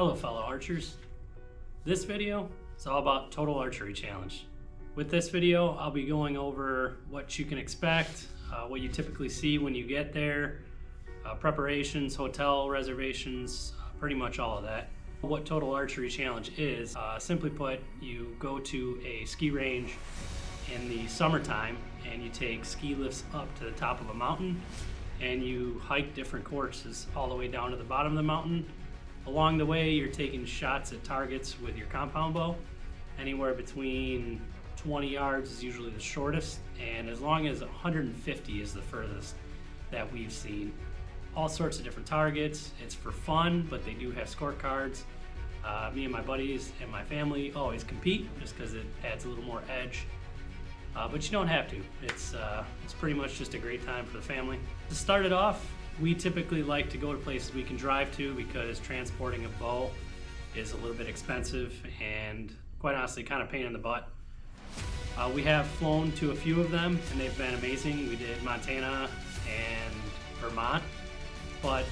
Hello fellow archers. This video is all about Total Archery Challenge. With this video, I'll be going over what you can expect, what you typically see when you get there, preparations, hotel reservations, pretty much all of that. What Total Archery Challenge is, simply put, you go to a ski range in the summertime and you take ski lifts up to the top of a mountain and you hike different courses all the way down to the bottom of the mountain. Along the way, you're taking shots at targets with your compound bow. Anywhere between 20 yards is usually the shortest, and as long as 150 is the furthest that we've seen. All sorts of different targets. It's for fun, but they do have scorecards. Me and my buddies and my family always compete just because it adds a little more edge. But you don't have to. It's pretty much just a great time for the family. To start it off, we typically like to go to places we can drive to because transporting a bow is a little bit expensive and quite honestly kind of pain in the butt. We have flown to a few of them and they've been amazing. We did Montana and Vermont, but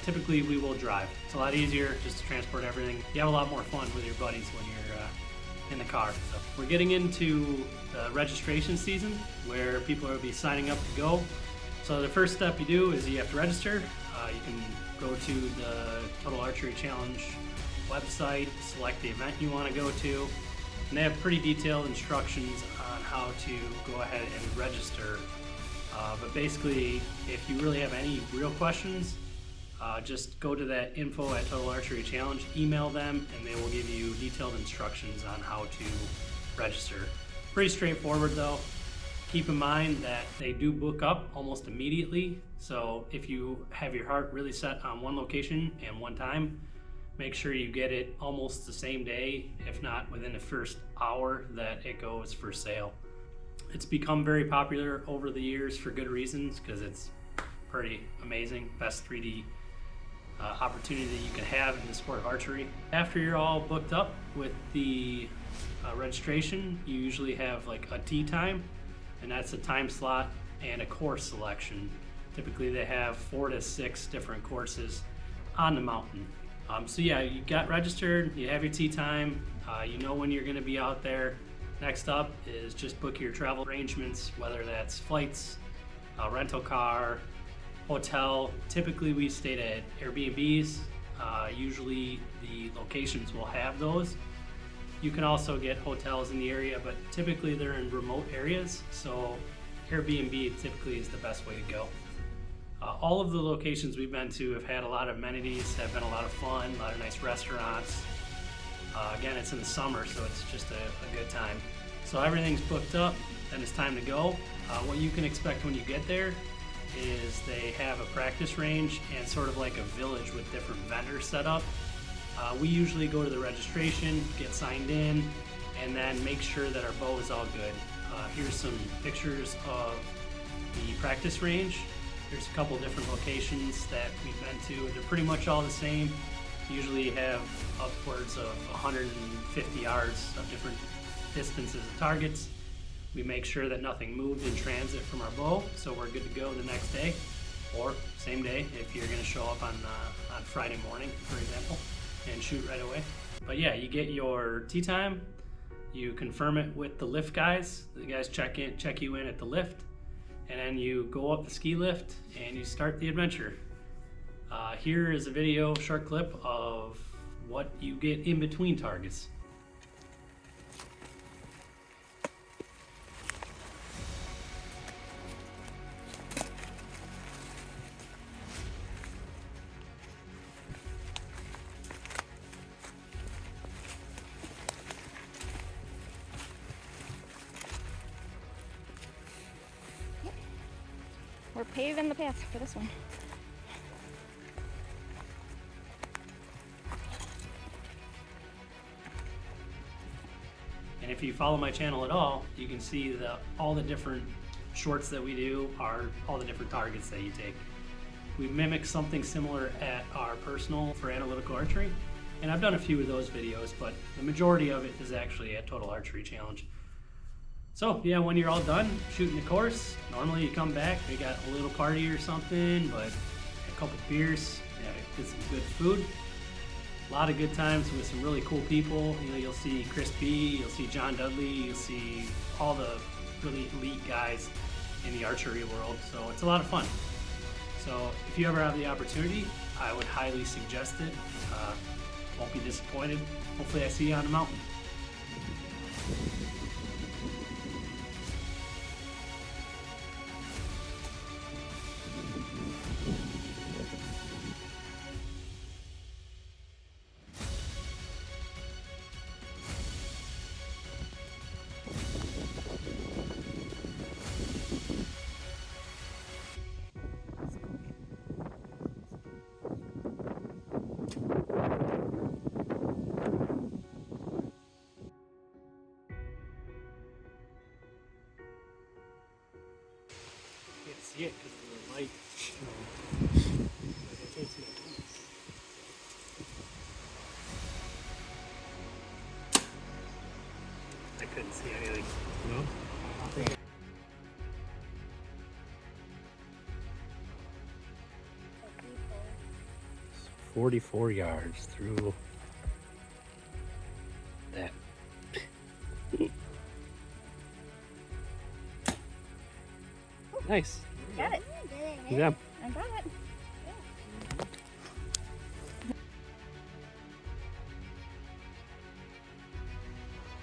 typically we will drive. It's a lot easier just to transport everything. You have a lot more fun with your buddies when you're in the car. So we're getting into the registration season where people will be signing up to go. So the first step you do is you have to register. You can go to the Total Archery Challenge website, select the event you want to go to, and they have pretty detailed instructions on how to go ahead and register. But basically, if you really have any real questions, just go to that info at Total Archery Challenge, email them, and they will give you detailed instructions on how to register. Pretty straightforward though. Keep in mind that they do book up almost immediately, so if you have your heart really set on one location and one time, make sure you get it almost the same day, if not within the first hour that it goes for sale. It's become very popular over the years for good reasons, because it's pretty amazing. Best 3D opportunity that you can have in the sport of archery. After you're all booked up with the registration, you usually have like a tee time, and that's a time slot and a course selection. Typically they have 4 to 6 different courses on the mountain. So yeah, you got registered, you have your tee time, you know when you're gonna be out there. Next up is just book your travel arrangements, whether that's flights, rental car, hotel. Typically we stayed at Airbnbs. Usually the locations will have those. You can also get hotels in the area, but typically they're in remote areas, so Airbnb typically is the best way to go. All of the locations we've been to have had a lot of amenities, have been a lot of fun, a lot of nice restaurants. Again, it's in the summer, so it's just a good time. So everything's booked up, then it's time to go. What you can expect when you get there is they have a practice range and sort of like a village with different vendors set up. We usually go to the registration, get signed in, and then make sure that our bow is all good. Here's some pictures of the practice range. There's a couple different locations that we've been to. They're pretty much all the same. Usually have upwards of 150 yards of different distances of targets. We make sure that nothing moved in transit from our bow, so we're good to go the next day, or same day if you're going to show up on Friday morning, for example, and shoot right away. But yeah, you get your tee time, you confirm it with the lift guys. The guys check you in at the lift, and then you go up the ski lift and you start the adventure. Here is a video, short clip of what you get in between targets. We're paving the path for this one. And if you follow my channel at all, you can see all the different shorts that we do are all the different targets that you take. We mimic something similar at our personal for analytical archery, and I've done a few of those videos, but the majority of it is actually at Total Archery Challenge. So yeah, when you're all done shooting the course, normally you come back, they got a little party or something, but a couple beers, yeah, get some good food. A lot of good times with some really cool people. You know, you'll see Chris B, you'll see John Dudley, you'll see all the really elite guys in the archery world. So it's a lot of fun. So if you ever have the opportunity, I would highly suggest it. Won't be disappointed. Hopefully I see you on the mountain. Can't see it because of the light. I can't see the points. I couldn't see anything. No? 44 yards through that. Nice. Got it. Yeah. I got it.